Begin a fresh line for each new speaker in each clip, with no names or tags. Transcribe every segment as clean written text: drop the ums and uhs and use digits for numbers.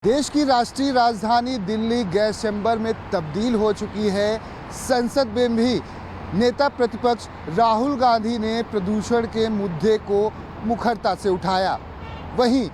देश की राष्ट्रीय राजधानी दिल्ली गैस चैम्बर में तब्दील हो चुकी है। संसद में भी नेता प्रतिपक्ष राहुल गांधी ने प्रदूषण के मुद्दे को मुखरता से उठाया। वहीं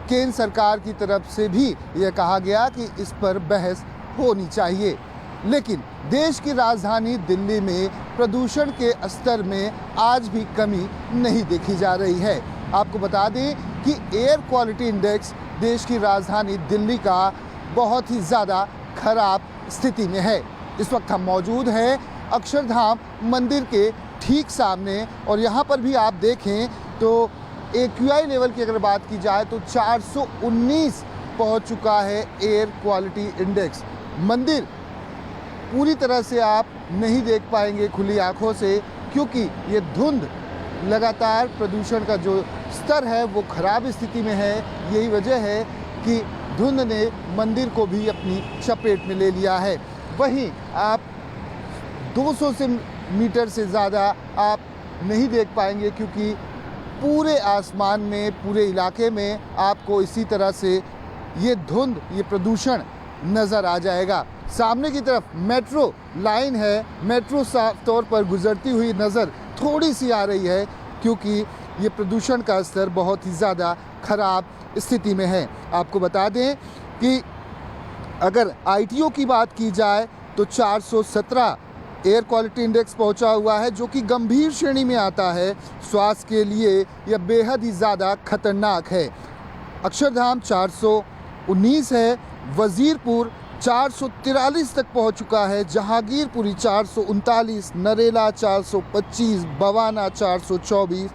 केंद्र सरकार की तरफ से भी यह कहा गया कि इस पर बहस होनी चाहिए, लेकिन देश की राजधानी दिल्ली में प्रदूषण के स्तर में आज भी कमी नहीं देखी जा रही है। आपको बता दें कि एयर क्वालिटी इंडेक्स देश की राजधानी दिल्ली का बहुत ही ज़्यादा खराब स्थिति में है। इस वक्त हम मौजूद हैं अक्षरधाम मंदिर के ठीक सामने, और यहाँ पर भी आप देखें तो AQI लेवल की अगर बात की जाए तो 419 पहुँच चुका है एयर क्वालिटी इंडेक्स। मंदिर पूरी तरह से आप नहीं देख पाएंगे खुली आँखों से, क्योंकि ये धुंध लगातार प्रदूषण का जो स्तर है वो खराब स्थिति में है। यही वजह है कि धुंध ने मंदिर को भी अपनी चपेट में ले लिया है। वहीं आप 200 मीटर से ज़्यादा आप नहीं देख पाएंगे, क्योंकि पूरे आसमान में, पूरे इलाके में आपको इसी तरह से ये धुंध, ये प्रदूषण नज़र आ जाएगा। सामने की तरफ मेट्रो लाइन है, मेट्रो साफ तौर पर गुजरती हुई नज़र थोड़ी सी आ रही है, क्योंकि ये प्रदूषण का स्तर बहुत ही ज़्यादा ख़राब स्थिति में है। आपको बता दें कि अगर ITO की बात की जाए तो 417 एयर क्वालिटी इंडेक्स पहुंचा हुआ है, जो कि गंभीर श्रेणी में आता है। स्वास्थ्य के लिए यह बेहद ही ज़्यादा खतरनाक है। अक्षरधाम 419 है, वजीरपुर 443 तक पहुंच चुका है, जहांगीरपुरी 439, नरेला 425, बवाना 424,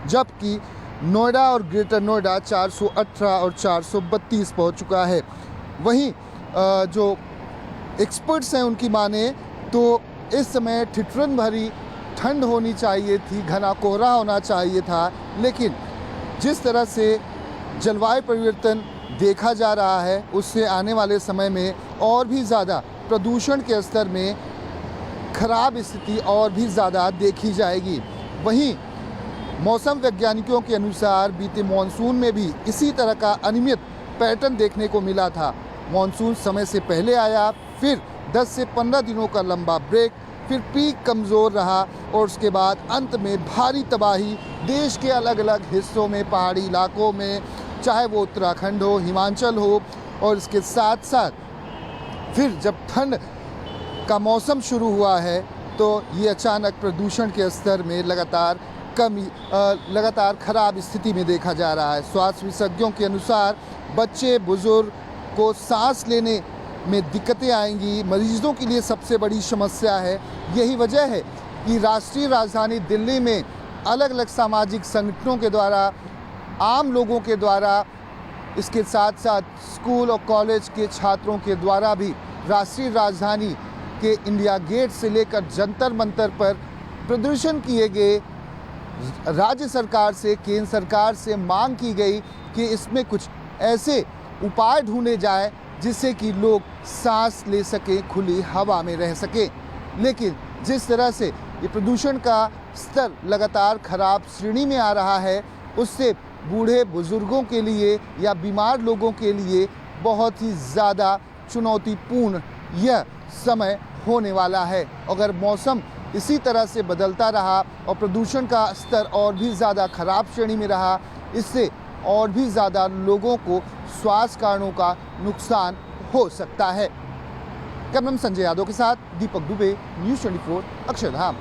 जबकि नोएडा और ग्रेटर नोएडा 418 और 432 पहुंच चुका है। वहीं जो एक्सपर्ट्स हैं उनकी माने तो इस समय ठिठुरन भरी ठंड होनी चाहिए थी, घना कोहरा होना चाहिए था, लेकिन जिस तरह से जलवायु परिवर्तन देखा जा रहा है उससे आने वाले समय में और भी ज़्यादा प्रदूषण के स्तर में खराब स्थिति और भी ज़्यादा देखी जाएगी। वहीं मौसम वैज्ञानिकों के अनुसार बीते मानसून में भी इसी तरह का अनियमित पैटर्न देखने को मिला था। मानसून समय से पहले आया, फिर 10 से 15 दिनों का लंबा ब्रेक, फिर पीक कमज़ोर रहा और उसके बाद अंत में भारी तबाही देश के अलग अलग हिस्सों में, पहाड़ी इलाकों में, चाहे वो उत्तराखंड हो, हिमाचल हो, और इसके साथ साथ फिर जब ठंड का मौसम शुरू हुआ है तो ये अचानक प्रदूषण के स्तर में लगातार खराब स्थिति में देखा जा रहा है। स्वास्थ्य विशेषज्ञों के अनुसार बच्चे, बुजुर्ग को सांस लेने में दिक्कतें आएंगी। मरीजों के लिए सबसे बड़ी समस्या है। यही वजह है कि राष्ट्रीय राजधानी दिल्ली में अलग अलग सामाजिक संगठनों के द्वारा, आम लोगों के द्वारा, इसके साथ साथ स्कूल और कॉलेज के छात्रों के द्वारा भी राष्ट्रीय राजधानी के इंडिया गेट से लेकर जंतर मंतर पर प्रदर्शन किए गए। राज्य सरकार से, केंद्र सरकार से मांग की गई कि इसमें कुछ ऐसे उपाय ढूंढे जाए जिससे कि लोग सांस ले सकें, खुली हवा में रह सकें। लेकिन जिस तरह से ये प्रदूषण का स्तर लगातार खराब श्रेणी में आ रहा है, उससे बूढ़े बुजुर्गों के लिए या बीमार लोगों के लिए बहुत ही ज़्यादा चुनौतीपूर्ण यह समय होने वाला है। अगर मौसम इसी तरह से बदलता रहा और प्रदूषण का स्तर और भी ज़्यादा खराब श्रेणी में रहा, इससे और भी ज़्यादा लोगों को स्वास्थ्य कारणों का नुकसान हो सकता है। कैमरामैन संजय यादव के साथ दीपक दुबे, न्यूज़ 24, अक्षरधाम।